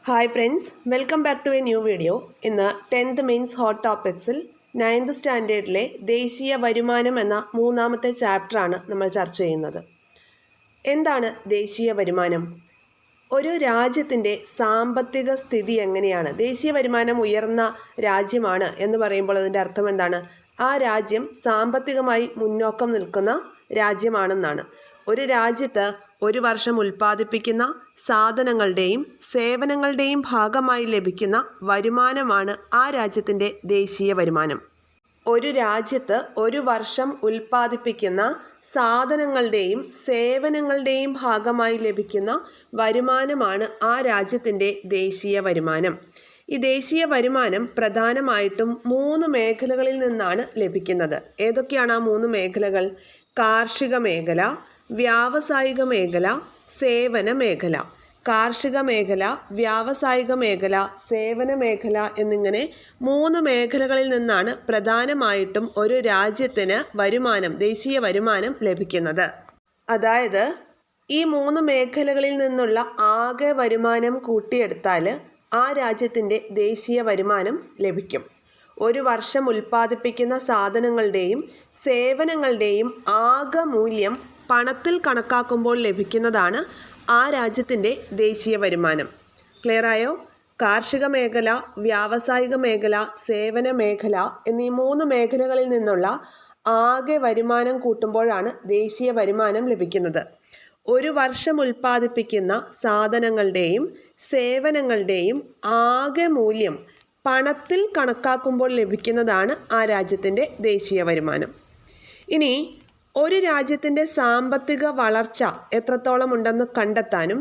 Hi friends, welcome back to a new video. ഇന്ന് 10th mains hot ടോപ്പിക്സിൽ 9th സ്റ്റാൻഡേർഡിലെ ദേശീയ വരുമാനം എന്ന മൂന്നാമത്തെ ചാപ്റ്ററാണ് നമ്മൾ ചർച്ച ചെയ്യുന്നത്. എന്താണ് ദേശീയ വരുമാനം? ഒരു രാജ്യത്തിൻ്റെ സാമ്പത്തിക സ്ഥിതി എങ്ങനെയാണ്? ദേശീയ വരുമാനം ഉയർന്ന രാജ്യമാണ് എന്ന് പറയുമ്പോൾ അതിൻ്റെ അർത്ഥം എന്താണ്? ആ രാജ്യം സാമ്പത്തികമായി മുന്നോക്കം നിൽക്കുന്ന രാജ്യമാണെന്നാണ്. ഒരു രാജ്യത്ത് ഒരു വർഷം ഉൽപ്പാദിപ്പിക്കുന്ന സാധനങ്ങളുടെയും സേവനങ്ങളുടെയും ഭാഗമായി ലഭിക്കുന്ന വരുമാനമാണ് ആ രാജ്യത്തിൻ്റെ ദേശീയ വരുമാനം. ഒരു രാജ്യത്ത് ഒരു വർഷം ഉൽപ്പാദിപ്പിക്കുന്ന സാധനങ്ങളുടെയും സേവനങ്ങളുടെയും ഭാഗമായി ലഭിക്കുന്ന വരുമാനമാണ് ആ രാജ്യത്തിൻ്റെ ദേശീയ വരുമാനം. ഈ ദേശീയ വരുമാനം പ്രധാനമായിട്ടും 3 മേഖലകളിൽ നിന്നാണ് ലഭിക്കുന്നത്. ഏതൊക്കെയാണ് ആ 3 മേഖലകൾ? കാർഷിക മേഖല, വ്യാവസായിക മേഖല, സേവന മേഖല. കാർഷിക മേഖല, വ്യാവസായിക മേഖല, സേവന മേഖല എന്നിങ്ങനെ 3 മേഖലകളിൽ നിന്നാണ് പ്രധാനമായിട്ടും ഒരു രാജ്യത്തിന് ദേശീയ വരുമാനം ലഭിക്കുന്നത്. അതായത് ഈ 3 മേഖലകളിൽ നിന്നുള്ള ആകെ വരുമാനം കൂട്ടിയെടുത്താൽ ആ രാജ്യത്തിൻ്റെ ദേശീയ വരുമാനം ലഭിക്കും. ഒരു വർഷം ഉൽപ്പാദിപ്പിക്കുന്ന സാധനങ്ങളുടെയും സേവനങ്ങളുടെയും ആകെ മൂല്യം പണത്തിൽ കണക്കാക്കുമ്പോൾ ലഭിക്കുന്നതാണ് ആ രാജ്യത്തിൻ്റെ ദേശീയ വരുമാനം. ക്ലിയർ ആയോ? കാർഷിക മേഖല, വ്യാവസായിക മേഖല, സേവന മേഖല എന്നീ 3 മേഖലകളിൽ നിന്നുള്ള ആകെ വരുമാനം കൂട്ടുമ്പോഴാണ് ദേശീയ വരുമാനം ലഭിക്കുന്നത്. ഒരു വർഷം ഉൽപ്പാദിപ്പിക്കുന്ന സാധനങ്ങളുടെയും സേവനങ്ങളുടെയും ആകെ മൂല്യം പണത്തിൽ കണക്കാക്കുമ്പോൾ ലഭിക്കുന്നതാണ് ആ രാജ്യത്തിൻ്റെ ദേശീയ വരുമാനം. ഇനി ഒരു രാജ്യത്തിൻ്റെ സാമ്പത്തിക വളർച്ച എത്രത്തോളം ഉണ്ടെന്ന് കണ്ടെത്താനും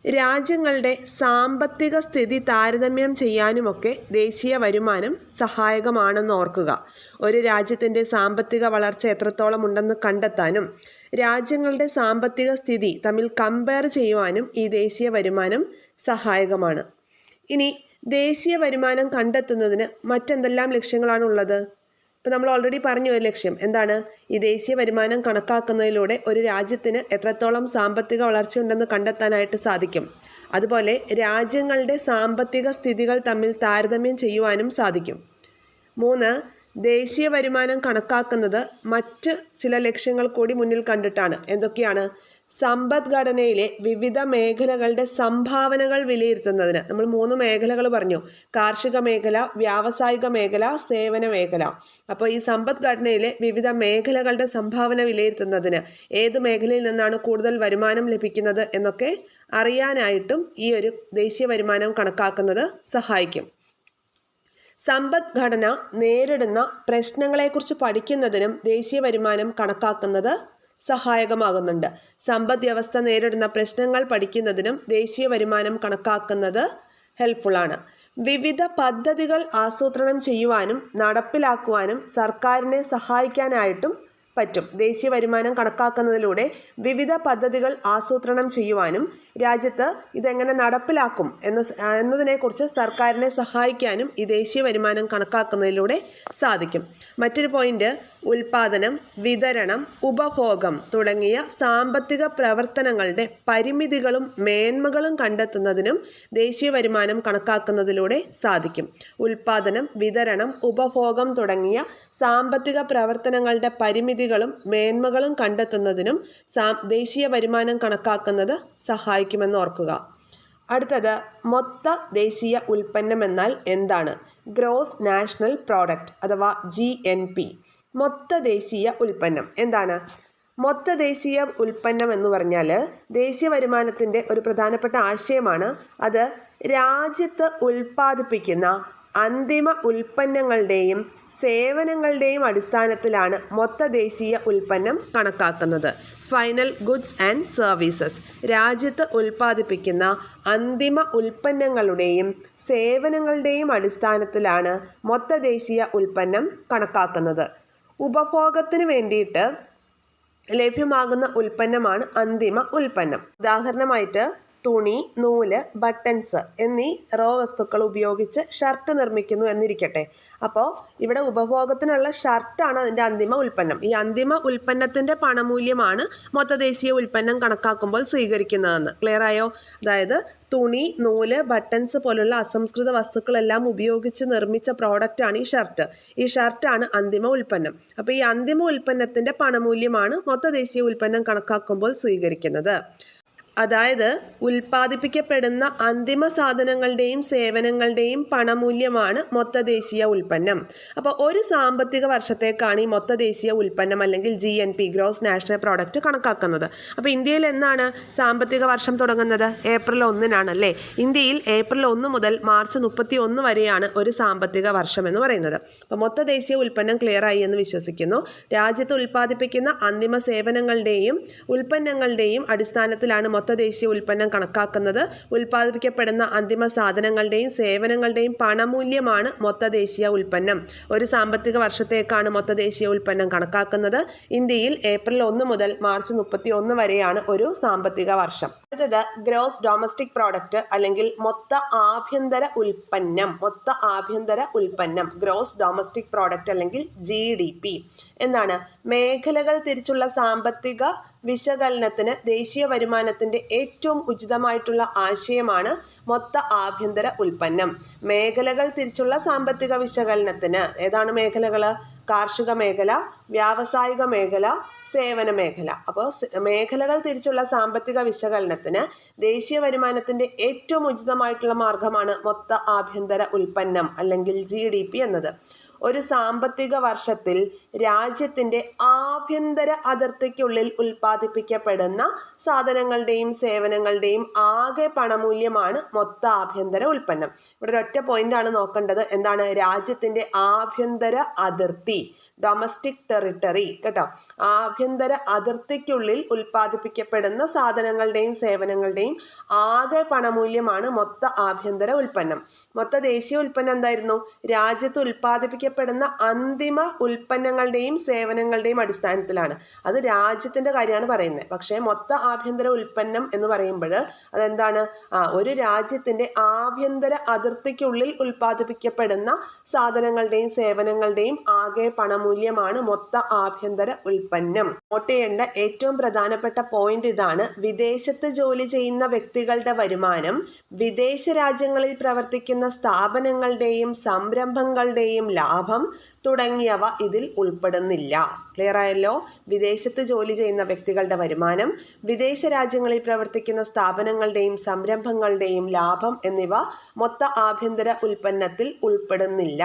രാജ്യങ്ങളുടെ സാമ്പത്തിക സ്ഥിതി താരതമ്യം ചെയ്യാനുമൊക്കെ ദേശീയ വരുമാനം സഹായകമാണെന്ന് ഓർക്കുക. ഒരു രാജ്യത്തിൻ്റെ സാമ്പത്തിക വളർച്ച എത്രത്തോളം ഉണ്ടെന്ന് കണ്ടെത്താനും രാജ്യങ്ങളുടെ സാമ്പത്തിക സ്ഥിതി തമ്മിൽ കമ്പയർ ചെയ്യുവാനും ഈ ദേശീയ വരുമാനം സഹായകമാണ്. ഇനി ദേശീയ വരുമാനം കണ്ടെത്തുന്നതിന് മറ്റെന്തെല്ലാം ലക്ഷ്യങ്ങളാണുള്ളത്? ഇപ്പോൾ നമ്മൾ ഓൾറെഡി പറഞ്ഞു ഒരു ലക്ഷ്യം എന്താണ്? ഈ ദേശീയ വരുമാനം കണക്കാക്കുന്നതിലൂടെ ഒരു രാജ്യത്തിന് എത്രത്തോളം സാമ്പത്തിക വളർച്ചയുണ്ടെന്ന് കണ്ടെത്താനായിട്ട് സാധിക്കും. അതുപോലെ രാജ്യങ്ങളുടെ സാമ്പത്തിക സ്ഥിതികൾ തമ്മിൽ താരതമ്യം ചെയ്യുവാനും സാധിക്കും. 3, ദേശീയ വരുമാനം കണക്കാക്കുന്നത് മറ്റ് ചില ലക്ഷ്യങ്ങൾ കൂടി മുന്നിൽ കണ്ടിട്ടാണ്. എന്തൊക്കെയാണ്? സമ്പദ്ഘടനയിലെ വിവിധ മേഖലകളുടെ സംഭാവനകൾ വിലയിരുത്തുന്നതിന്. നമ്മൾ 3 മേഖലകൾ പറഞ്ഞു: കാർഷിക മേഖല, വ്യാവസായിക മേഖല, സേവന മേഖല. അപ്പോൾ ഈ സമ്പദ്ഘടനയിലെ വിവിധ മേഖലകളുടെ സംഭാവന വിലയിരുത്തുന്നതിന് ഏത് മേഖലയിൽ നിന്നാണ് കൂടുതൽ വരുമാനം ലഭിക്കുന്നത് എന്നൊക്കെ അറിയാനായിട്ടും ഈ ഒരു ദേശീയ വരുമാനം കണക്കാക്കുന്നത് സഹായിക്കും. സമ്പദ്ഘടന നേരിടുന്ന പ്രശ്നങ്ങളെക്കുറിച്ച് പഠിക്കുന്നതിനും ദേശീയ വരുമാനം കണക്കാക്കുന്നത് സഹായകമാകുന്നുണ്ട്. സമ്പദ് വ്യവസ്ഥ നേരിടുന്ന പ്രശ്നങ്ങൾ പഠിക്കുന്നതിനും ദേശീയ വരുമാനം കണക്കാക്കുന്നത് ഹെൽപ്ഫുള്ളാണ്. വിവിധ പദ്ധതികൾ ആസൂത്രണം ചെയ്യുവാനും നടപ്പിലാക്കുവാനും സർക്കാരിനെ സഹായിക്കാനായിട്ടും പറ്റും. ദേശീയ വരുമാനം കണക്കാക്കുന്നതിലൂടെ വിവിധ പദ്ധതികൾ ആസൂത്രണം ചെയ്യുവാനും രാജ്യത്ത് ഇതെങ്ങനെ നടപ്പിലാക്കും എന്നതിനെക്കുറിച്ച് സർക്കാരിനെ സഹായിക്കാനും ഈ ദേശീയ വരുമാനം കണക്കാക്കുന്നതിലൂടെ സാധിക്കും. മറ്റൊരു പോയിന്റ്, ഉൽപാദനം, വിതരണം, ഉപഭോഗം തുടങ്ങിയ സാമ്പത്തിക പ്രവർത്തനങ്ങളുടെ പരിമിതികളും മേന്മകളും കണ്ടെത്തുന്നതിനും ദേശീയ വരുമാനം കണക്കാക്കുന്നതിലൂടെ സാധിക്കും. ഉൽപാദനം, വിതരണം, ഉപഭോഗം തുടങ്ങിയ സാമ്പത്തിക പ്രവർത്തനങ്ങളുടെ പരിമിതികളും മേന്മകളും കണ്ടെത്തുന്നതിനും ദേശീയ വരുമാനം കണക്കാക്കുന്നത് സഹായിക്കുമെന്ന് ഓർക്കുക. അടുത്തത്, മൊത്ത ദേശീയ ഉൽപ്പന്നം എന്നാൽ എന്താണ്? ഗ്രോസ് നാഷണൽ പ്രോഡക്റ്റ് അഥവാ GNP. മൊത്ത ദേശീയ ഉൽപ്പന്നം എന്താണ്? മൊത്ത ദേശീയ ഉൽപ്പന്നം എന്ന് പറഞ്ഞാൽ ദേശീയ വരുമാനത്തിൻ്റെ ഒരു പ്രധാനപ്പെട്ട ആശയമാണ്. അത് രാജ്യത്ത് ഉൽപ്പാദിപ്പിക്കുന്ന അന്തിമ ഉൽപ്പന്നങ്ങളുടെയും സേവനങ്ങളുടെയും അടിസ്ഥാനത്തിലാണ് മൊത്ത ദേശീയ ഉൽപ്പന്നം കണക്കാക്കുന്നത്. Final goods and services. രാജ്യത്ത് ഉൽപ്പാദിപ്പിക്കുന്ന അന്തിമ ഉൽപ്പന്നങ്ങളുടെയും സേവനങ്ങളുടെയും അടിസ്ഥാനത്തിലാണ് മൊത്ത ദേശീയ ഉൽപ്പന്നം കണക്കാക്കുന്നത്. ഉപഭോഗത്തിന് വേണ്ടിയിട്ട് ലഭ്യമാകുന്ന ഉൽപ്പന്നമാണ് അന്തിമ ഉൽപ്പന്നം. ഉദാഹരണമായിട്ട് തുണി, നൂല്, ബട്ടൺസ് എന്നീ വസ്തുക്കൾ ഉപയോഗിച്ച് ഷർട്ട് നിർമ്മിക്കുന്നു എന്നിരിക്കട്ടെ. അപ്പോൾ ഇവിടെ ഉപഭോഗത്തിനുള്ള ഷർട്ടാണ് അതിൻ്റെ അന്തിമ ഉൽപ്പന്നം. ഈ അന്തിമ ഉൽപ്പന്നത്തിൻ്റെ പണമൂല്യമാണ് മൊത്തദേശീയ ഉൽപ്പന്നം കണക്കാക്കുമ്പോൾ സ്വീകരിക്കുന്നതെന്ന്. ക്ലിയർ ആയോ? അതായത് തുണി, നൂല്, ബട്ടൺസ് പോലുള്ള അസംസ്കൃത വസ്തുക്കളെല്ലാം ഉപയോഗിച്ച് നിർമ്മിച്ച പ്രോഡക്റ്റാണ് ഈ ഷർട്ട്. ഈ ഷർട്ടാണ് അന്തിമ ഉൽപ്പന്നം. അപ്പോൾ ഈ അന്തിമ ഉൽപ്പന്നത്തിൻ്റെ പണമൂല്യമാണ് മൊത്തദേശീയ ഉൽപ്പന്നം കണക്കാക്കുമ്പോൾ സ്വീകരിക്കുന്നത്. അതായത് ഉൽപ്പാദിപ്പിക്കപ്പെടുന്ന അന്തിമ സാധനങ്ങളുടെയും സേവനങ്ങളുടെയും പണമൂല്യമാണ് മൊത്തദേശീയ ഉൽപ്പന്നം. അപ്പോൾ ഒരു സാമ്പത്തിക വർഷത്തേക്കാണ് ഈ മൊത്തദേശീയ ഉൽപ്പന്നം അല്ലെങ്കിൽ GNP ഗ്രോസ് നാഷണൽ പ്രോഡക്റ്റ് കണക്കാക്കുന്നത്. അപ്പോൾ ഇന്ത്യയിൽ എന്നാണ് സാമ്പത്തിക വർഷം തുടങ്ങുന്നത്? ഏപ്രിൽ 1-നാണ് അല്ലേ? ഇന്ത്യയിൽ ഏപ്രിൽ 1 മുതൽ മാർച്ച് 31 വരെയാണ് ഒരു സാമ്പത്തിക വർഷം എന്ന് പറയുന്നത്. അപ്പോൾ മൊത്തദേശീയ ഉൽപ്പന്നം ക്ലിയർ ആയി എന്ന് വിശ്വസിക്കുന്നു. രാജ്യത്ത് ഉൽപ്പാദിപ്പിക്കുന്ന അന്തിമ സേവനങ്ങളുടെയും ഉൽപ്പന്നങ്ങളുടെയും അടിസ്ഥാനത്തിലാണ് മൊത്തദേശീയ ഉൽപ്പന്നം കണക്കാക്കുന്നത്. ഉൽപ്പാദിപ്പിക്കപ്പെടുന്ന അന്തിമ സാധനങ്ങളുടെയും സേവനങ്ങളുടെയും പണമൂല്യമാണ് മൊത്തദേശീയ ഉൽപ്പന്നം. ഒരു സാമ്പത്തിക വർഷത്തേക്കാണ് മൊത്തദേശീയ ഉൽപ്പന്നം കണക്കാക്കുന്നത്. ഇന്ത്യയിൽ ഏപ്രിൽ 1 മുതൽ മാർച്ച് 31 വരെയാണ് ഒരു സാമ്പത്തിക വർഷം. അടുത്തത് ഗ്രോസ് ഡൊമസ്റ്റിക് പ്രോഡക്റ്റ് അല്ലെങ്കിൽ മൊത്ത ആഭ്യന്തര ഉൽപ്പന്നം ഗ്രോസ് ഡൊമസ്റ്റിക് പ്രോഡക്റ്റ് അല്ലെങ്കിൽ GDP എന്താണ്? മേഖലകൾ തിരിച്ചുള്ള സാമ്പത്തിക വിശകലനത്തിന് ദേശീയ വരുമാനത്തിന്റെ ഏറ്റവും ഉചിതമായിട്ടുള്ള ആശയമാണ് മൊത്ത ആഭ്യന്തര ഉൽപ്പന്നം. മേഖലകൾ തിരിച്ചുള്ള സാമ്പത്തിക വിശകലനത്തിന് ഏതാണ് മേഖലകൾ? കാർഷിക മേഖല, വ്യാവസായിക മേഖല, സേവന മേഖല. അപ്പോൾ മേഖലകൾ തിരിച്ചുള്ള സാമ്പത്തിക വിശകലനത്തിന് ദേശീയ വരുമാനത്തിന്റെ ഏറ്റവും ഉചിതമായിട്ടുള്ള മാർഗമാണ് മൊത്ത ആഭ്യന്തര ഉൽപ്പന്നം അല്ലെങ്കിൽ GDP എന്നത്. ഒരു സാമ്പത്തിക വർഷത്തിൽ രാജ്യത്തിന്റെ ആഭ്യന്തര അതിർത്തിക്കുള്ളിൽ ഉൽപ്പാദിപ്പിക്കപ്പെടുന്ന സാധനങ്ങളുടെയും സേവനങ്ങളുടെയും ആകെ പണമൂല്യമാണ് മൊത്ത ആഭ്യന്തര ഉൽപ്പന്നം. ഇവിടെ ഒരൊറ്റ പോയിന്റാണ് നോക്കേണ്ടത്. എന്താണ്? രാജ്യത്തിന്റെ ആഭ്യന്തര അതിർത്തി, ഡൊമസ്റ്റിക് ടെറിട്ടറി കേട്ടോ. ആഭ്യന്തര അതിർത്തിക്കുള്ളിൽ ഉൽപ്പാദിപ്പിക്കപ്പെടുന്ന സാധനങ്ങളുടെയും സേവനങ്ങളുടെയും ആകെ പണമൂല്യമാണ് മൊത്ത ആഭ്യന്തര ഉൽപ്പന്നം. മൊത്ത ദേശീയ ഉൽപ്പന്നം എന്തായിരുന്നു? രാജ്യത്ത് ഉൽപ്പാദിപ്പിക്കപ്പെടുന്ന അന്തിമ ഉൽപ്പന്നങ്ങളുടെയും സേവനങ്ങളുടെയും അടിസ്ഥാനത്തിലാണ്. അത് രാജ്യത്തിന്റെ കാര്യമാണ് പറയുന്നത്. പക്ഷേ മൊത്ത ആഭ്യന്തര ഉൽപ്പന്നം എന്ന് പറയുമ്പോൾ അതെന്താണ്? ഒരു രാജ്യത്തിന്റെ ആഭ്യന്തര അതിർത്തിക്കുള്ളിൽ ഉൽപ്പാദിപ്പിക്കപ്പെടുന്ന സാധനങ്ങളുടെയും സേവനങ്ങളുടെയും ആകെ പണമൂല്യമാണ് മൊത്ത ആഭ്യന്തര ഉൽപ്പന്നം. നോട്ട് ചെയ്യേണ്ട ഏറ്റവും പ്രധാനപ്പെട്ട പോയിന്റ് ഇതാണ്. വിദേശത്ത് ജോലി ചെയ്യുന്ന വ്യക്തികളുടെ വരുമാനം വിദേശ രാജ്യങ്ങളിൽ പ്രവർത്തിക്കുന്ന സ്ഥാപനങ്ങളുടെയും സംരംഭങ്ങളുടെയും ലാഭം തുടങ്ങിയവ ഇതിൽ ഉൾപ്പെടുന്നില്ല. ക്ലിയർ ആയല്ലോ? വിദേശത്ത് ജോലി ചെയ്യുന്ന വ്യക്തികളുടെ വരുമാനം വിദേശ രാജ്യങ്ങളിൽ പ്രവർത്തിക്കുന്ന സ്ഥാപനങ്ങളുടെയും സംരംഭങ്ങളുടെയും ലാഭം എന്നിവ മൊത്ത ആഭ്യന്തര ഉൽപ്പന്നത്തിൽ ഉൾപ്പെടുന്നില്ല.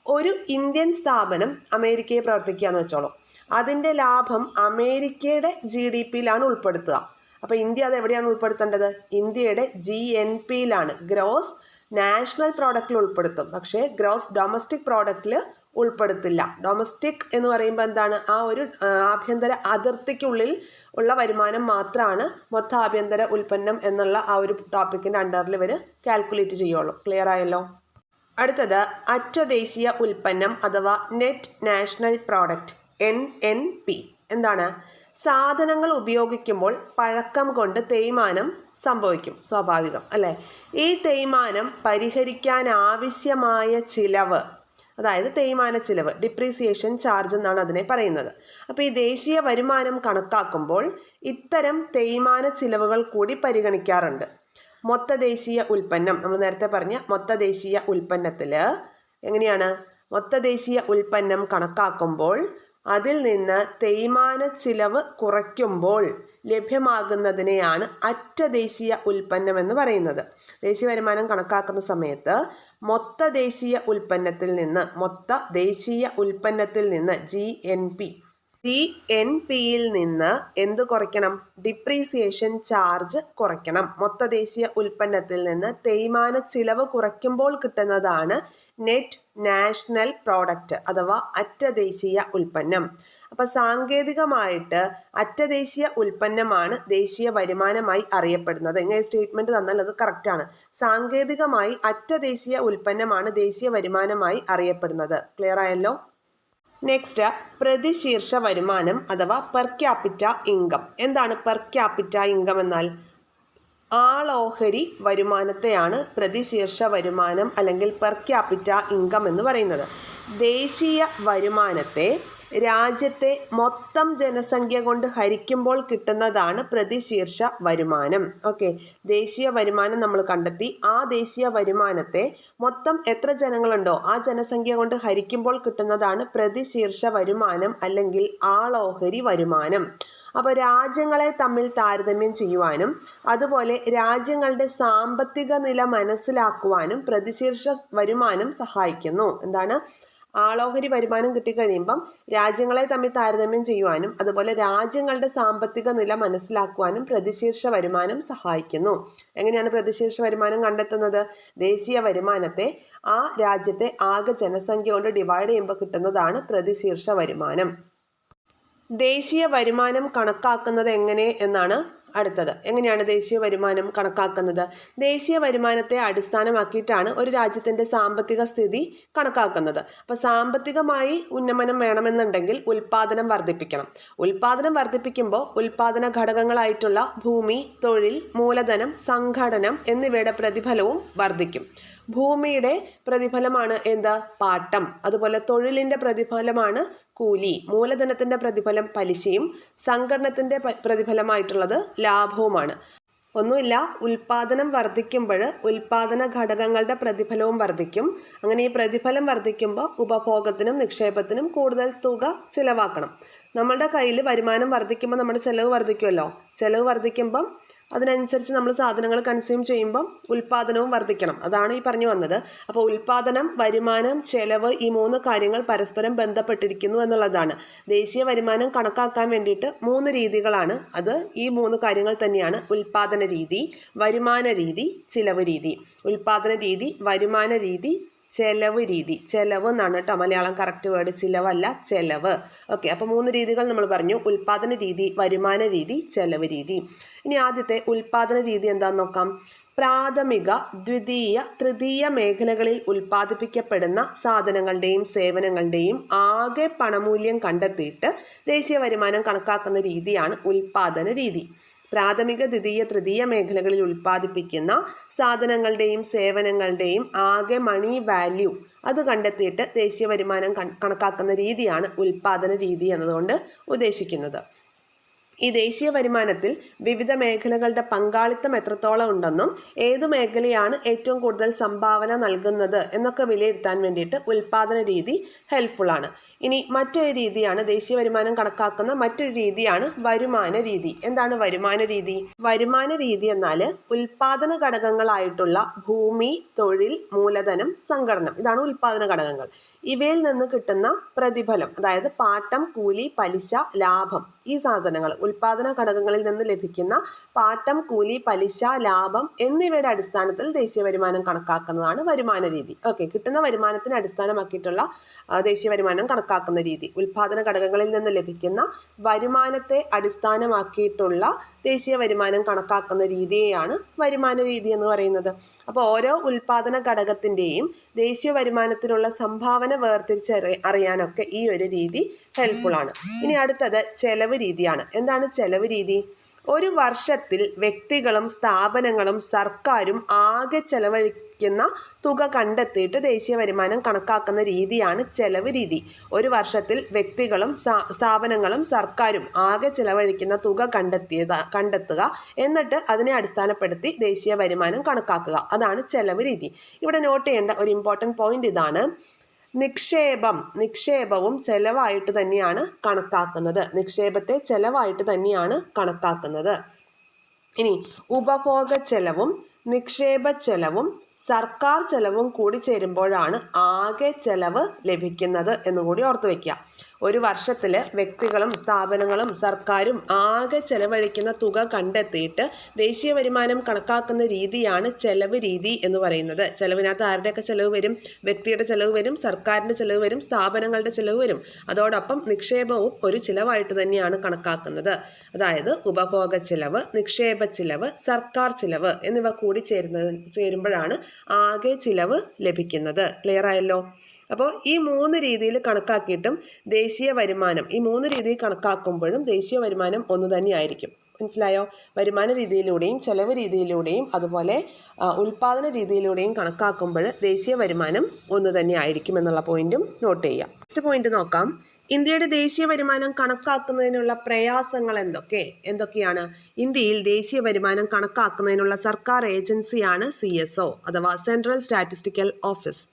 ഒരു ഇന്ത്യൻ സ്ഥാപനം അമേരിക്കയിൽ പ്രവർത്തിക്കുകയെന്ന് വെച്ചോളൂ. അതിൻ്റെ ലാഭം അമേരിക്കയുടെ GDP-യിലാണ് ഉൾപ്പെടുത്തുക. അപ്പോൾ ഇന്ത്യ അത് എവിടെയാണ് ഉൾപ്പെടുത്തേണ്ടത്? ഇന്ത്യയുടെ GNP-യിലാണ്, ഗ്രോസ് നാഷണൽ പ്രോഡക്റ്റിൽ ഉൾപ്പെടുത്തും. പക്ഷേ ഗ്രോസ് ഡൊമസ്റ്റിക് പ്രോഡക്റ്റിൽ ഉൾപ്പെടുത്തില്ല. ഡൊമസ്റ്റിക് എന്ന് പറയുമ്പോൾ എന്താണ്? ആ ഒരു ആഭ്യന്തര അതിർത്തിക്കുള്ളിൽ ഉള്ള വരുമാനം മാത്രമാണ് മൊത്ത ആഭ്യന്തര ഉൽപ്പന്നം എന്നുള്ള ആ ഒരു ടോപ്പിക്കിൻ്റെ അണ്ടറിൽ ഇവർ കാൽക്കുലേറ്റ് ചെയ്യുള്ളൂ. ക്ലിയർ ആയല്ലോ? അടുത്തത് അറ്റദേശീയ ഉൽപ്പന്നം അഥവാ നെറ്റ് നാഷണൽ പ്രോഡക്റ്റ് NNP എന്താണ്? സാധനങ്ങൾ ഉപയോഗിക്കുമ്പോൾ പഴക്കം കൊണ്ട് തേയ്മാനം സംഭവിക്കും, സ്വാഭാവികം അല്ലേ? ഈ തേയ്മാനം പരിഹരിക്കാൻ ആവശ്യമായ ചിലവ്, അതായത് തേയ്മാന ചിലവ്, ഡിപ്രീസിയേഷൻ ചാർജ് എന്നാണ് അതിനെ പറയുന്നത്. അപ്പോൾ ഈ ദേശീയ വരുമാനം കണക്കാക്കുമ്പോൾ ഇത്തരം തേയ്മാന ചിലവുകൾ കൂടി പരിഗണിക്കാറുണ്ട്. മൊത്ത ദേശീയ ഉൽപ്പന്നം, നമ്മൾ നേരത്തെ പറഞ്ഞ മൊത്ത ദേശീയ ഉൽപ്പന്നത്തിൽ എങ്ങനെയാണ്? മൊത്ത ദേശീയ ഉൽപ്പന്നം കണക്കാക്കുമ്പോൾ അതിൽ നിന്ന് തേയ്മാന ചിലവ് കുറയ്ക്കുമ്പോൾ ലഭ്യമാകുന്നതിനെയാണ് അറ്റദേശീയ ഉൽപ്പന്നം എന്ന് പറയുന്നത്. ദേശീയ വരുമാനം കണക്കാക്കുന്ന സമയത്ത് മൊത്ത ദേശീയ ഉൽപ്പന്നത്തിൽ നിന്ന് GNP-യിൽ നിന്ന് എന്ത് കുറയ്ക്കണം? ഡിപ്രീസിയേഷൻ ചാർജ് കുറയ്ക്കണം. മൊത്ത ദേശീയ ഉൽപ്പന്നത്തിൽ നിന്ന് തേയ്മാന ചിലവ് കുറയ്ക്കുമ്പോൾ കിട്ടുന്നതാണ് നെറ്റ് നാഷണൽ പ്രോഡക്റ്റ് അഥവാ അറ്റദേശീയ ഉൽപ്പന്നം. അപ്പം സാങ്കേതികമായിട്ട് അറ്റദേശീയ ഉൽപ്പന്നമാണ് ദേശീയ വരുമാനമായി അറിയപ്പെടുന്നത്. ഇങ്ങനെ സ്റ്റേറ്റ്മെന്റ് തന്നാൽ അത് കറക്റ്റാണ്. സാങ്കേതികമായി അറ്റദേശീയ ഉൽപ്പന്നമാണ് ദേശീയ വരുമാനമായി അറിയപ്പെടുന്നത്. ക്ലിയർ ആയല്ലോ? നെക്സ്റ്റ്, പ്രതിശീർഷ വരുമാനം അഥവാ പെർ ക്യാപിറ്റ ഇൻകം. എന്താണ് പെർ ക്യാപിറ്റ ഇൻകം എന്നാൽ? ആളോഹരി വരുമാനത്തെയാണ് പ്രതിശീർഷ വരുമാനം അല്ലെങ്കിൽ പെർ ക്യാപിറ്റ ഇൻകം എന്ന് പറയുന്നത്. ദേശീയ വരുമാനത്തെ രാജ്യത്തെ മൊത്തം ജനസംഖ്യ കൊണ്ട് ഹരിക്കുമ്പോൾ കിട്ടുന്നതാണ് പ്രതിശീർഷ വരുമാനം. ഓക്കെ, ദേശീയ വരുമാനം നമ്മൾ കണ്ടെത്തി. ആ ദേശീയ വരുമാനത്തെ മൊത്തം എത്ര ജനങ്ങളുണ്ടോ ആ ജനസംഖ്യ കൊണ്ട് ഹരിക്കുമ്പോൾ കിട്ടുന്നതാണ് പ്രതിശീർഷ വരുമാനം അല്ലെങ്കിൽ ആളോഹരി വരുമാനം. അപ്പോൾ രാജ്യങ്ങളെ തമ്മിൽ താരതമ്യം ചെയ്യുവാനും അതുപോലെ രാജ്യങ്ങളുടെ സാമ്പത്തിക നില മനസ്സിലാക്കുവാനും പ്രതിശീർഷ വരുമാനം സഹായിക്കുന്നു. എന്താണ്? ആളോഹരി വരുമാനം കിട്ടിക്കഴിയുമ്പം രാജ്യങ്ങളെ തമ്മിൽ താരതമ്യം ചെയ്യുവാനും അതുപോലെ രാജ്യങ്ങളുടെ സാമ്പത്തിക നില മനസ്സിലാക്കുവാനും പ്രതിശീർഷ വരുമാനം സഹായിക്കുന്നു. എങ്ങനെയാണ് പ്രതിശീർഷ വരുമാനം കണ്ടെത്തുന്നത്? ദേശീയ വരുമാനത്തെ ആ രാജ്യത്തെ ആകെ ജനസംഖ്യ കൊണ്ട് ഡിവൈഡ് ചെയ്യുമ്പോൾ കിട്ടുന്നതാണ് പ്രതിശീർഷ വരുമാനം. ദേശീയ വരുമാനം കണക്കാക്കുന്നത് എങ്ങനെ എന്നാണ് അടുത്തത്. എങ്ങനെയാണ് ദേശീയ വരുമാനം കണക്കാക്കുന്നത്? ദേശീയ വരുമാനത്തെ അടിസ്ഥാനമാക്കിയിട്ടാണ് ഒരു രാജ്യത്തിൻ്റെ സാമ്പത്തിക സ്ഥിതി കണക്കാക്കുന്നത്. അപ്പോൾ സാമ്പത്തികമായി ഉന്നമനം വേണമെന്നുണ്ടെങ്കിൽ ഉൽപ്പാദനം വർദ്ധിപ്പിക്കണം. ഉൽപ്പാദനം വർദ്ധിപ്പിക്കുമ്പോൾ ഉൽപ്പാദന ഘടകങ്ങളായിട്ടുള്ള ഭൂമി, തൊഴിൽ, മൂലധനം, സംഘടനം എന്നിവയുടെ പ്രതിഫലവും വർദ്ധിക്കും. ഭൂമിയുടെ പ്രതിഫലമാണ് എന്താ? പാട്ടം. അതുപോലെ തൊഴിലിൻ്റെ പ്രതിഫലമാണ് കൂലി. മൂലധനത്തിൻ്റെ പ്രതിഫലം പലിശയും സംഘടനത്തിൻ്റെ പ്രതിഫലമായിട്ടുള്ളത് ലാഭവുമാണ്. ഒന്നുമില്ല, ഉൽപ്പാദനം വർദ്ധിക്കുമ്പോൾ ഉൽപ്പാദന ഘടകങ്ങളുടെ പ്രതിഫലവും വർദ്ധിക്കും. അങ്ങനെ ഈ പ്രതിഫലം വർദ്ധിക്കുമ്പോൾ ഉപഭോഗത്തിനും നിക്ഷേപത്തിനും കൂടുതൽ തുക ചിലവാക്കണം. നമ്മളുടെ കയ്യിൽ വരുമാനം വർദ്ധിക്കുമ്പോൾ നമ്മുടെ ചിലവ് വർദ്ധിക്കുമല്ലോ. ചിലവ് വർദ്ധിക്കുമ്പം അതിനനുസരിച്ച് നമ്മൾ സാധനങ്ങൾ കൺസ്യൂം ചെയ്യുമ്പം ഉൽപ്പാദനവും വർദ്ധിക്കണം. അതാണ് ഈ പറഞ്ഞു വന്നത്. അപ്പോൾ ഉൽപ്പാദനം, വരുമാനം, ചെലവ് ഈ 3 കാര്യങ്ങൾ പരസ്പരം ബന്ധപ്പെട്ടിരിക്കുന്നു എന്നുള്ളതാണ്. ദേശീയ വരുമാനം കണക്കാക്കാൻ വേണ്ടിയിട്ട് 3 രീതികളാണ്. അത് ഈ 3 കാര്യങ്ങൾ തന്നെയാണ്: ഉൽപ്പാദന രീതി, വരുമാന രീതി, ചിലവ് രീതി. ഉൽപ്പാദന രീതി, വരുമാന രീതി, ചെലവ് രീതി. ചെലവ് എന്നാണ് കേട്ടോ മലയാളം കറക്റ്റ് വേർഡ്, ചിലവല്ല, ചെലവ്. ഓക്കെ, അപ്പോൾ 3 രീതികൾ നമ്മൾ പറഞ്ഞു: ഉൽപ്പാദന രീതി, വരുമാന രീതി, ചെലവ് രീതി. ഇനി ആദ്യത്തെ ഉൽപ്പാദന രീതി എന്താണെന്ന് നോക്കാം. പ്രാഥമിക, ദ്വിതീയ, തൃതീയ മേഖലകളിൽ ഉൽപ്പാദിപ്പിക്കപ്പെടുന്ന സാധനങ്ങളുടെയും സേവനങ്ങളുടെയും ആകെ പണമൂല്യം കണ്ടെത്തിയിട്ട് ദേശീയ വരുമാനം കണക്കാക്കുന്ന രീതിയാണ് ഉൽപ്പാദന രീതി. പ്രാഥമിക, ദ്വിതീയ, തൃതീയ മേഖലകളിൽ ഉൽപ്പാദിപ്പിക്കുന്ന സാധനങ്ങളുടെയും സേവനങ്ങളുടെയും ആകെ മണി വാല്യൂ അത് കണ്ടെത്തിയിട്ട് ദേശീയ വരുമാനം കണക്കാക്കുന്ന രീതിയാണ് ഉൽപ്പാദന രീതി എന്നതുകൊണ്ട് ഉദ്ദേശിക്കുന്നത്. ഈ ദേശീയ വരുമാനത്തിൽ വിവിധ മേഖലകളുടെ പങ്കാളിത്തം എത്രത്തോളം ഉണ്ടെന്നും ഏതു മേഖലയാണ് ഏറ്റവും കൂടുതൽ സംഭാവന നൽകുന്നത് എന്നൊക്കെ വിലയിരുത്താൻ വേണ്ടിയിട്ട് ഉൽപ്പാദന രീതി ഹെൽപ്ഫുൾ ആണ്. ഇനി മറ്റൊരു രീതിയാണ് ദേശീയ വരുമാനം കണക്കാക്കുന്ന മറ്റൊരു രീതിയാണ് വരുമാന രീതി. എന്താണ് വരുമാന രീതി? വരുമാന രീതി എന്നാൽ ഉൽപ്പാദന ഘടകങ്ങളായിട്ടുള്ള ഭൂമി, തൊഴിൽ, മൂലധനം, സംഘടനം, ഇതാണ് ഉൽപ്പാദന ഘടകങ്ങൾ. ഇവയിൽ നിന്ന് കിട്ടുന്ന പ്രതിഫലം, അതായത് പാട്ടം, കൂലി, പലിശ, ലാഭം, ഈ സാധനങ്ങൾ ഉൽപ്പാദന ഘടകങ്ങളിൽ നിന്ന് ലഭിക്കുന്ന പാട്ടം, കൂലി, പലിശ, ലാഭം എന്നിവയുടെ അടിസ്ഥാനത്തിൽ ദേശീയ വരുമാനം കണക്കാക്കുന്നതാണ് വരുമാന രീതി. ഓക്കെ, കിട്ടുന്ന വരുമാനത്തിനെ അടിസ്ഥാനമാക്കിയിട്ടുള്ള ദേശീയ വരുമാനം കണക്കാക്കുന്ന രീതി. ഉൽപ്പാദന ഘടകങ്ങളിൽ നിന്ന് ലഭിക്കുന്ന വരുമാനത്തെ അടിസ്ഥാനമാക്കിയിട്ടുള്ള ദേശീയ വരുമാനം കണക്കാക്കുന്ന രീതിയെയാണ് വരുമാന രീതി എന്ന് പറയുന്നത്. അപ്പോൾ ഓരോ ഉൽപ്പാദന ഘടകത്തിൻ്റെയും ദേശീയ വരുമാനത്തിനുള്ള സംഭാവന വേർതിരിച്ച് അറിയാനൊക്കെ ഈ ഒരു രീതി ഹെൽപ്ഫുൾ ആണ്. ഇനി അടുത്തത് ചെലവ് രീതിയാണ്. എന്താണ് ചെലവ് രീതി? ഒരു വർഷത്തിൽ വ്യക്തികളും സ്ഥാപനങ്ങളും സർക്കാരും ആകെ ചെലവഴിക്കുന്ന തുക കണ്ടെത്തിയിട്ട് ദേശീയ വരുമാനം കണക്കാക്കുന്ന രീതിയാണ് ചെലവ് രീതി. ഒരു വർഷത്തിൽ വ്യക്തികളും സ്ഥാപനങ്ങളും സർക്കാരും ആകെ ചെലവഴിക്കുന്ന തുക കണ്ടെത്തുക, എന്നിട്ട് അതിനെ അടിസ്ഥാനപ്പെടുത്തി ദേശീയ വരുമാനം കണക്കാക്കുക. അതാണ് ചെലവ് രീതി. ഇവിടെ നോട്ട് ചെയ്യേണ്ട ഒരു ഇമ്പോർട്ടൻറ്റ് പോയിന്റ് ഇതാണ്: നിക്ഷേപവും ചെലവായിട്ട് തന്നെയാണ് കണക്കാക്കുന്നത്. നിക്ഷേപത്തെ ചെലവായിട്ട് തന്നെയാണ് കണക്കാക്കുന്നത്. ഇനി ഉപഭോഗ ചെലവും നിക്ഷേപ ചെലവും സർക്കാർ ചെലവും കൂടി ചേരുമ്പോഴാണ് ആകെ ചെലവ് ലഭിക്കുന്നത് എന്നുകൂടി ഓർത്തു വയ്ക്കുക. ഒരു വർഷത്തിൽ വ്യക്തികളും സ്ഥാപനങ്ങളും സർക്കാരും ആകെ ചെലവഴിക്കുന്ന തുക കണ്ടെത്തിയിട്ട് ദേശീയ വരുമാനം കണക്കാക്കുന്ന രീതിയാണ് ചെലവ് രീതി എന്ന് പറയുന്നത്. ചെലവിനകത്ത് ആരുടെയൊക്കെ ചെലവ് വരും? വ്യക്തിയുടെ ചെലവ് വരും, സർക്കാരിൻ്റെ ചെലവ് വരും, സ്ഥാപനങ്ങളുടെ ചെലവ് വരും. അതോടൊപ്പം നിക്ഷേപവും ഒരു ചിലവായിട്ട് തന്നെയാണ് കണക്കാക്കുന്നത്. അതായത് ഉപഭോഗ ചിലവ്, നിക്ഷേപ ചിലവ്, സർക്കാർ ചിലവ് എന്നിവ കൂടി ചേരുമ്പോഴാണ് ആകെ ചിലവ് ലഭിക്കുന്നത്. ക്ലിയർ ആയല്ലോ? അപ്പോൾ ഈ 3 രീതിയിൽ കണക്കാക്കിയിട്ടും ദേശീയ വരുമാനം, ഈ 3 രീതിയിൽ കണക്കാക്കുമ്പോഴും ദേശീയ വരുമാനം ഒന്ന് തന്നെയായിരിക്കും. മനസ്സിലായോ? വരുമാന രീതിയിലൂടെയും ചെലവ് രീതിയിലൂടെയും അതുപോലെ ഉൽപ്പാദന രീതിയിലൂടെയും കണക്കാക്കുമ്പോൾ ദേശീയ വരുമാനം ഒന്ന് തന്നെ ആയിരിക്കും എന്നുള്ള പോയിന്റും നോട്ട് ചെയ്യാം. നെക്സ്റ്റ് പോയിന്റ് നോക്കാം. ഇന്ത്യയുടെ ദേശീയ വരുമാനം കണക്കാക്കുന്നതിനുള്ള പ്രയാസങ്ങൾ എന്തൊക്കെയാണ്? ഇന്ത്യയിൽ ദേശീയ വരുമാനം കണക്കാക്കുന്നതിനുള്ള സർക്കാർ ഏജൻസിയാണ് CSO അഥവാ സെൻട്രൽ സ്റ്റാറ്റിസ്റ്റിക്കൽ ഓഫീസ്.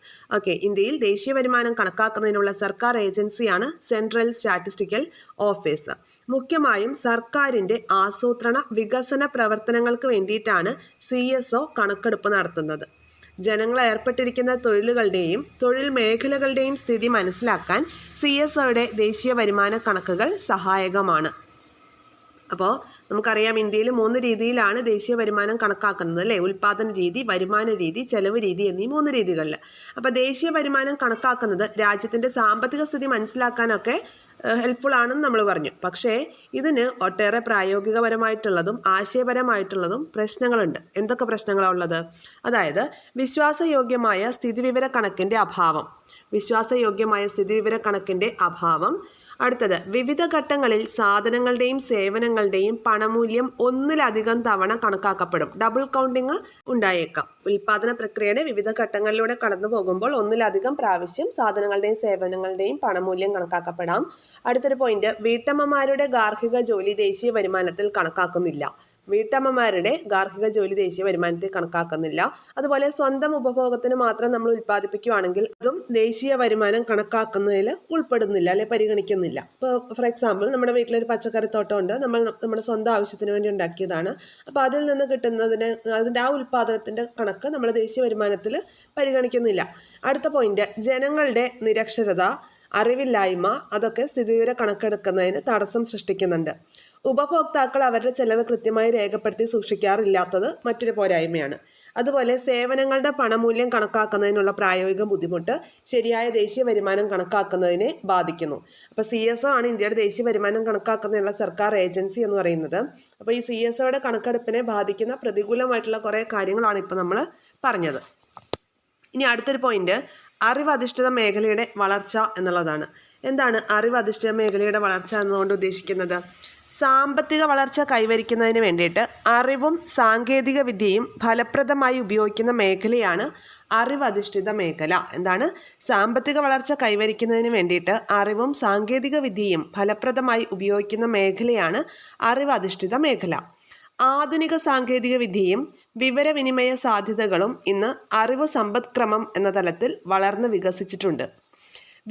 ഇന്ത്യയിൽ ദേശീയ വരുമാനം കണക്കാക്കുന്നതിനുള്ള സർക്കാർ ഏജൻസിയാണ് സെൻട്രൽ സ്റ്റാറ്റിസ്റ്റിക്കൽ ഓഫീസ്. മുഖ്യമായും സർക്കാരിൻ്റെ ആസൂത്രണ വികസന പ്രവർത്തനങ്ങൾക്ക് വേണ്ടിയിട്ടാണ് CSO കണക്കെടുപ്പ് നടത്തുന്നത്. ജനങ്ങൾ ഏർപ്പെട്ടിരിക്കുന്ന തൊഴിലുകളുടെയും തൊഴിൽ മേഖലകളുടെയും സ്ഥിതി മനസ്സിലാക്കാൻ CSOയുടെ ദേശീയ വരുമാന കണക്കുകൾ സഹായകമാണ്. അപ്പോൾ നമുക്കറിയാം ഇന്ത്യയിൽ 3 രീതിയിലാണ് ദേശീയ വരുമാനം കണക്കാക്കുന്നത് അല്ലേ? ഉൽപ്പാദന രീതി, വരുമാന രീതി, ചെലവ് രീതി എന്നീ 3 രീതികളിൽ. അപ്പോൾ ദേശീയ വരുമാനം കണക്കാക്കുന്നത് രാജ്യത്തിൻ്റെ സാമ്പത്തിക സ്ഥിതി മനസ്സിലാക്കാനൊക്കെ ഹെൽപ്ഫുൾ ആണെന്ന് നമ്മൾ പറഞ്ഞു. പക്ഷേ ഇതിന് ഒട്ടേറെ പ്രായോഗികപരമായിട്ടുള്ളതും ആശയപരമായിട്ടുള്ളതും പ്രശ്നങ്ങളുണ്ട്. എന്തൊക്കെ പ്രശ്നങ്ങളാണ് ഉള്ളത്? അതായത് വിശ്വാസയോഗ്യമായ സ്ഥിതിവിവര കണക്കിൻ്റെ അഭാവം. അടുത്തത്, വിവിധ ഘട്ടങ്ങളിൽ സാധനങ്ങളുടെയും സേവനങ്ങളുടെയും പണമൂല്യം ഒന്നിലധികം തവണ കണക്കാക്കപ്പെടും. ഡബിൾ കൗണ്ടിങ് ഉണ്ടായേക്കാം. ഉൽപ്പാദന പ്രക്രിയയുടെ വിവിധ ഘട്ടങ്ങളിലൂടെ കടന്നു പോകുമ്പോൾ ഒന്നിലധികം പ്രാവശ്യം സാധനങ്ങളുടെയും സേവനങ്ങളുടെയും പണമൂല്യം കണക്കാക്കപ്പെടാം. അടുത്തൊരു പോയിന്റ്, വീട്ടമ്മമാരുടെ ഗാർഹിക ജോലി ദേശീയ വരുമാനത്തിൽ കണക്കാക്കുന്നില്ല. അതുപോലെ സ്വന്തം ഉപഭോഗത്തിന് മാത്രം നമ്മൾ ഉൽപ്പാദിപ്പിക്കുകയാണെങ്കിൽ അതും ദേശീയ വരുമാനം കണക്കാക്കുന്നതിൽ ഉൾപ്പെടുന്നില്ല, അല്ലെ പരിഗണിക്കുന്നില്ല. ഇപ്പോൾ ഫോർ എക്സാമ്പിൾ നമ്മുടെ വീട്ടിലൊരു പച്ചക്കറിത്തോട്ടമുണ്ട്, നമ്മൾ നമ്മുടെ സ്വന്തം ആവശ്യത്തിന് വേണ്ടി ഉണ്ടാക്കിയതാണ്. അപ്പോൾ അതിൽ നിന്ന് കിട്ടുന്നതിന് അതിൻ്റെ ആ ഉൽപ്പാദനത്തിൻ്റെ കണക്ക് നമ്മൾ ദേശീയ വരുമാനത്തിൽ പരിഗണിക്കുന്നില്ല. അടുത്ത പോയിന്റ്, ജനങ്ങളുടെ നിരക്ഷരത, അറിവില്ലായ്മ അതൊക്കെ സ്ഥിതിവിവര കണക്കെടുക്കുന്നതിന് തടസ്സം സൃഷ്ടിക്കുന്നുണ്ട്. ഉപഭോക്താക്കൾ അവരുടെ ചെലവ് കൃത്യമായി രേഖപ്പെടുത്തി സൂക്ഷിക്കാറില്ലാത്തത് മറ്റൊരു പോരായ്മയാണ്. അതുപോലെ സേവനങ്ങളുടെ പണമൂല്യം കണക്കാക്കുന്നതിനുള്ള പ്രായോഗിക ബുദ്ധിമുട്ട് ശരിയായ ദേശീയ വരുമാനം കണക്കാക്കുന്നതിനെ ബാധിക്കുന്നു. അപ്പോൾ CSO ആണ് ഇന്ത്യയുടെ ദേശീയ വരുമാനം കണക്കാക്കുന്നതിനുള്ള സർക്കാർ ഏജൻസി എന്ന് പറയുന്നത്. അപ്പോൾ ഈ CSOയുടെ കണക്കെടുപ്പിനെ ബാധിക്കുന്ന പ്രതികൂലമായിട്ടുള്ള കുറേ കാര്യങ്ങളാണ് ഇപ്പോൾ നമ്മൾ പറഞ്ഞത്. ഇനി അടുത്തൊരു പോയിന്റ്, അറിവ് അധിഷ്ഠിത മേഖലയുടെ വളർച്ച എന്നുള്ളതാണ്. എന്താണ് അറിവ് അധിഷ്ഠിത മേഖലയുടെ വളർച്ച എന്നതുകൊണ്ട് ഉദ്ദേശിക്കുന്നത്? സാമ്പത്തിക വളർച്ച കൈവരിക്കുന്നതിന് വേണ്ടിയിട്ട് അറിവും സാങ്കേതിക വിദ്യയും ഫലപ്രദമായി ഉപയോഗിക്കുന്ന മേഖലയാണ് അറിവധിഷ്ഠിത മേഖല. സാമ്പത്തിക വളർച്ച കൈവരിക്കുന്നതിന് വേണ്ടിയിട്ട് അറിവും സാങ്കേതിക വിദ്യയും ഫലപ്രദമായി ഉപയോഗിക്കുന്ന മേഖലയാണ് അറിവധിഷ്ഠിത മേഖല. ആധുനിക സാങ്കേതിക വിദ്യയും വിവരവിനിമയ സാധ്യതകളും ഇന്ന് അറിവ് സമ്പദ്ക്രമം എന്ന തലത്തിൽ വളർന്ന് വികസിച്ചിട്ടുണ്ട്.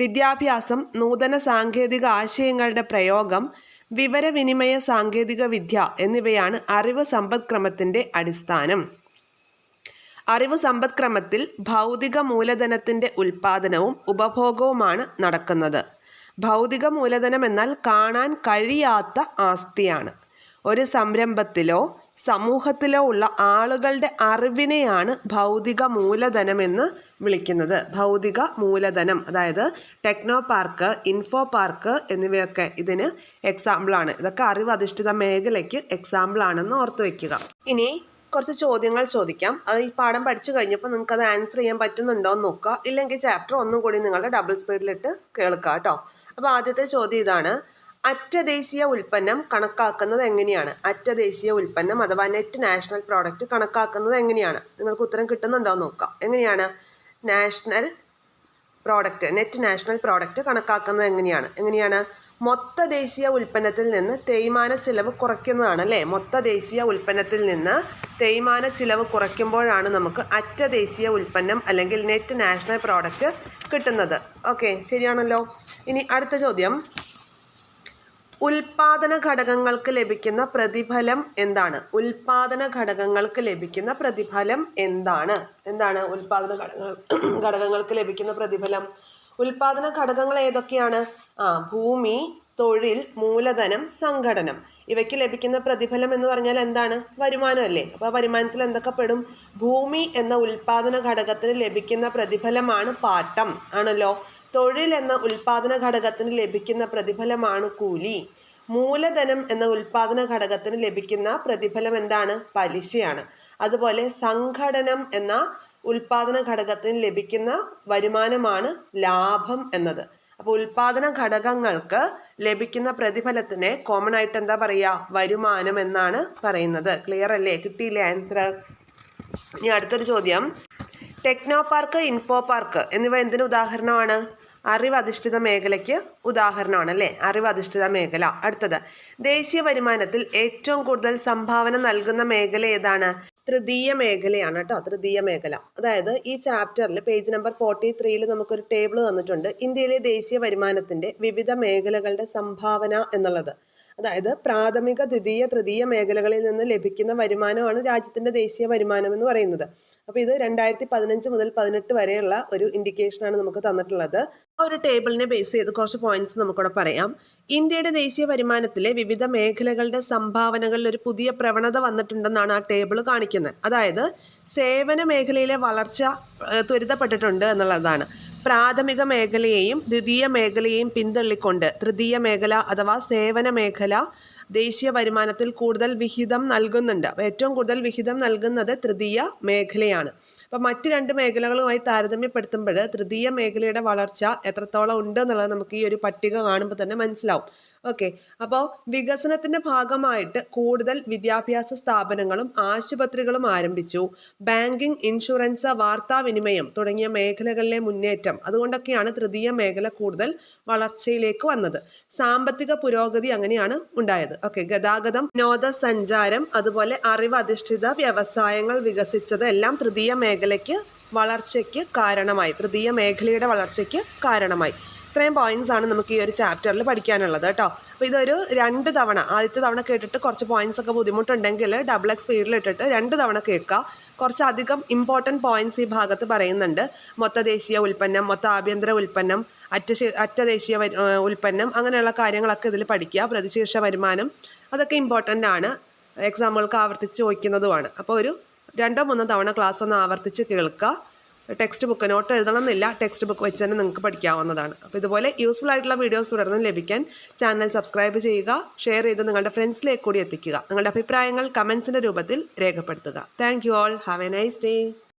വിദ്യാഭ്യാസം, നൂതന സാങ്കേതിക ആശയങ്ങളുടെ പ്രയോഗം, വിവരവിനിമയ സാങ്കേതിക വിദ്യ എന്നിവയാണ് അറിവ് സമ്പദ്ക്രമത്തിൻ്റെ അടിസ്ഥാനം. അറിവ് സമ്പദ്ക്രമത്തിൽ ഭൗതിക മൂലധനത്തിൻ്റെ ഉൽപ്പാദനവും ഉപഭോഗവുമാണ് നടക്കുന്നത്. ഭൗതിക മൂലധനം എന്നാൽ കാണാൻ കഴിയാത്ത ആസ്തിയാണ്. ഒരു സംരംഭത്തിലോ സമൂഹത്തിലോ ഉള്ള ആളുകളുടെ അറിവിനെയാണ് ഭൗതിക മൂലധനമെന്ന് വിളിക്കുന്നത്. ഭൗതിക മൂലധനം, അതായത് ടെക്നോ പാർക്ക്, ഇൻഫോ പാർക്ക് എന്നിവയൊക്കെ ഇതിന് എക്സാമ്പിളാണ്. ഇതൊക്കെ അറിവ് അധിഷ്ഠിത മേഖലയ്ക്ക് എക്സാമ്പിളാണെന്ന് ഓർത്ത് വയ്ക്കുക. ഇനി കുറച്ച് ചോദ്യങ്ങൾ ചോദിക്കാം. അത് ഈ പാഠം പഠിച്ചു കഴിഞ്ഞപ്പോൾ നിങ്ങൾക്കത് ആൻസർ ചെയ്യാൻ പറ്റുന്നുണ്ടോ എന്ന് നോക്കുക. ഇല്ലെങ്കിൽ ചാപ്റ്റർ ഒന്നും കൂടി നിങ്ങളുടെ ഡബിൾ സ്പീഡിലിട്ട് കേൾക്കുക കേട്ടോ. അപ്പോൾ ആദ്യത്തെ ചോദ്യം ഇതാണ്: അറ്റദേശീയ ഉൽപ്പന്നം കണക്കാക്കുന്നത് എങ്ങനെയാണ്? അറ്റദേശീയ ഉൽപ്പന്നം അഥവാ നെറ്റ് നാഷണൽ പ്രോഡക്റ്റ് കണക്കാക്കുന്നത് എങ്ങനെയാണ്? നിങ്ങൾക്ക് ഉത്തരം കിട്ടുന്നുണ്ടോ എന്ന് നോക്കാം. എങ്ങനെയാണ് നെറ്റ് നാഷണൽ പ്രോഡക്റ്റ് കണക്കാക്കുന്നത് എങ്ങനെയാണ്? മൊത്ത ദേശീയ ഉൽപ്പന്നത്തിൽ നിന്ന് തേയ്മാന ചിലവ് കുറയ്ക്കുന്നതാണ് അല്ലേ? മൊത്ത ദേശീയ ഉൽപ്പന്നത്തിൽ നിന്ന് തേയ്മാന ചിലവ് കുറയ്ക്കുമ്പോഴാണ് നമുക്ക് അറ്റദേശീയ ഉൽപ്പന്നം അല്ലെങ്കിൽ നെറ്റ് നാഷണൽ പ്രോഡക്റ്റ് കിട്ടുന്നത്. ഓക്കെ, ശരിയാണല്ലോ. ഇനി അടുത്ത ചോദ്യം: ഉൽപാദന ഘടകങ്ങൾക്ക് ലഭിക്കുന്ന പ്രതിഫലം എന്താണ്? ഉൽപാദന ഘടകങ്ങൾക്ക് ലഭിക്കുന്ന പ്രതിഫലം എന്താണ്? ഉൽപാദന ഘടകങ്ങൾക്ക് ലഭിക്കുന്ന പ്രതിഫലം? ഉൽപാദന ഘടകങ്ങൾ ഏതൊക്കെയാണ്? ഭൂമി, തൊഴിൽ, മൂലധനം, സംഘടനം. ഇവയ്ക്ക് ലഭിക്കുന്ന പ്രതിഫലം എന്ന് പറഞ്ഞാൽ എന്താണ്? വരുമാനം അല്ലേ? അപ്പോൾ വരുമാനത്തിൽ എന്തൊക്കെ പെടും? ഭൂമി എന്ന ഉൽപാദന ഘടകത്തിന് ലഭിക്കുന്ന പ്രതിഫലമാണ് പാട്ടം ആണല്ലോ. തൊഴിൽ എന്ന ഉൽപാദന ഘടകത്തിന് ലഭിക്കുന്ന പ്രതിഫലമാണ് കൂലി. മൂലധനം എന്ന ഉൽപാദന ഘടകത്തിന് ലഭിക്കുന്ന പ്രതിഫലം എന്താണ്? പലിശയാണ്. അതുപോലെ സംഘടനം എന്ന ഉൽപാദന ഘടകത്തിന് ലഭിക്കുന്ന വരുമാനമാണ് ലാഭം എന്നത്. അപ്പോൾ ഉൽപാദന ഘടകങ്ങൾക്ക് ലഭിക്കുന്ന പ്രതിഫലത്തിനെ കോമൺ ആയിട്ട് എന്താ പറയുക, വരുമാനം എന്നാണ് പറയുന്നത്. ക്ലിയർ അല്ലേ? കിട്ടിയില്ലേ ആൻസർ? ഇനി അടുത്തൊരു ചോദ്യം, ടെക്നോ പാർക്ക്, ഇൻഫോ പാർക്ക് എന്നിവ എന്തിന് ഉദാഹരണമാണ്? അറിവ് അധിഷ്ഠിത മേഖലയ്ക്ക് ഉദാഹരണമാണ് അല്ലേ, അറിവ് അധിഷ്ഠിത മേഖല. അടുത്തത്, ദേശീയ വരുമാനത്തിൽ ഏറ്റവും കൂടുതൽ സംഭാവന നൽകുന്ന മേഖല ഏതാണ്? തൃതീയ മേഖലയാണ് കേട്ടോ, തൃതീയ മേഖല. അതായത് ഈ ചാപ്റ്ററിൽ പേജ് നമ്പർ 43 നമുക്കൊരു ടേബിൾ തന്നിട്ടുണ്ട്, ഇന്ത്യയിലെ ദേശീയ വരുമാനത്തിന്റെ വിവിധ മേഖലകളുടെ സംഭാവന എന്നുള്ളത്. അതായത് പ്രാഥമിക, ദ്വിതീയ, തൃതീയ മേഖലകളിൽ നിന്ന് ലഭിക്കുന്ന വരുമാനമാണ് രാജ്യത്തിന്റെ ദേശീയ വരുമാനം എന്ന് പറയുന്നത്. അപ്പോൾ ഇത് 2015 മുതൽ 18 വരെയുള്ള ഒരു ഇൻഡിക്കേഷനാണ് നമുക്ക് തന്നിട്ടുള്ളത്. ആ ഒരു ടേബിളിനെ ബേസ് ചെയ്ത് കുറച്ച് പോയിന്റ്സ് നമുക്കിവിടെ പറയാം. ഇന്ത്യയുടെ ദേശീയ വരുമാനത്തിലെ വിവിധ മേഖലകളുടെ സംഭാവനകളിൽ ഒരു പുതിയ പ്രവണത വന്നിട്ടുണ്ടെന്നാണ് ആ ടേബിൾ കാണിക്കുന്നത്. അതായത് സേവന മേഖലയിലെ വളർച്ച ത്വരിതപ്പെട്ടിട്ടുണ്ട് എന്നുള്ളതാണ്. പ്രാഥമിക മേഖലയെയും ദ്വിതീയ മേഖലയെയും പിന്തള്ളിക്കൊണ്ട് തൃതീയ മേഖല അഥവാ സേവന മേഖല ദേശീയ വരുമാനത്തിൽ കൂടുതൽ വിഹിതം നൽകുന്നുണ്ട്. ഏറ്റവും കൂടുതൽ വിഹിതം നൽകുന്നത് തൃതീയ മേഖലയാണ്. അപ്പം മറ്റ് രണ്ട് മേഖലകളുമായി താരതമ്യപ്പെടുത്തുമ്പോൾ തൃതീയ മേഖലയുടെ വളർച്ച എത്രത്തോളം ഉണ്ട് എന്നുള്ളത് നമുക്ക് ഈ ഒരു പട്ടിക കാണുമ്പോൾ തന്നെ മനസ്സിലാവും. ഓക്കെ, അപ്പോൾ വികസനത്തിൻ്റെ ഭാഗമായിട്ട് കൂടുതൽ വിദ്യാഭ്യാസ സ്ഥാപനങ്ങളും ആശുപത്രികളും ആരംഭിച്ചു. ബാങ്കിങ്, ഇൻഷുറൻസ്, വാർത്താവിനിമയം തുടങ്ങിയ മേഖലകളിലെ മുന്നേറ്റം, അതുകൊണ്ടൊക്കെയാണ് തൃതീയ മേഖല കൂടുതൽ വളർച്ചയിലേക്ക് വന്നത്. സാമ്പത്തിക പുരോഗതി അങ്ങനെയാണ് ഉണ്ടായത്. ഓക്കെ, ഗതാഗതം, വിനോദസഞ്ചാരം, അതുപോലെ അറിവ് അധിഷ്ഠിത വ്യവസായങ്ങൾ വികസിച്ചത് എല്ലാം തൃതീയ മേഖലയ്ക്ക് വളർച്ചയ്ക്ക് കാരണമായി, തൃതീയ മേഖലയുടെ വളർച്ചയ്ക്ക് കാരണമായി. ഇത്രയും പോയിന്റ്സ് ആണ് നമുക്ക് ഈ ഒരു ചാപ്റ്ററിൽ പഠിക്കാനുള്ളത് കേട്ടോ. അപ്പോൾ ഇതൊരു 2 തവണ, ആദ്യത്തെ തവണ കേട്ടിട്ട് കുറച്ച് പോയിന്റ്സ് ഒക്കെ ബുദ്ധിമുട്ടുണ്ടെങ്കിൽ ഡബിൾ സ്പീഡിൽ ഇട്ടിട്ട് 2 തവണ കേൾക്കുക. കുറച്ചധികം ഇമ്പോർട്ടൻറ്റ് പോയിന്റ്സ് ഈ ഭാഗത്ത് പറയുന്നുണ്ട്. മൊത്ത ദേശീയ ഉൽപ്പന്നം, മൊത്ത ആഭ്യന്തര ഉൽപ്പന്നം, അറ്റ ദേശീയ ഉൽപ്പന്നം, അങ്ങനെയുള്ള കാര്യങ്ങളൊക്കെ ഇതിൽ പഠിക്കുക. പ്രതിശീർഷ വരുമാനം, അതൊക്കെ ഇമ്പോർട്ടൻ്റ് ആണ്, എക്സാമുകൾക്ക് ആവർത്തിച്ച് ചോദിക്കുന്നതുമാണ്. അപ്പോൾ ഒരു 2-3 തവണ ക്ലാസ് ഒന്ന് ആവർത്തിച്ച് കേൾക്കുക. ടെക്സ്റ്റ് ബുക്ക്, നോട്ട് എഴുതണം എന്നില്ല, ടെക്സ്റ്റ് ബുക്ക് വെച്ച് തന്നെ നിങ്ങൾക്ക് പഠിക്കാവുന്നതാണ്. അപ്പോൾ ഇതുപോലെ യൂസ്ഫുൾ ആയിട്ടുള്ള വീഡിയോസ് തുടർന്ന് ലഭിക്കാൻ ചാനൽ സബ്സ്ക്രൈബ് ചെയ്യുക, ഷെയർ ചെയ്ത് നിങ്ങളുടെ ഫ്രണ്ട്സിലേക്ക് കൂടി എത്തിക്കുക. നിങ്ങളുടെ അഭിപ്രായങ്ങൾ കമൻസിൻ്റെ രൂപത്തിൽ രേഖപ്പെടുത്തുക. Thank you all, have A nice day.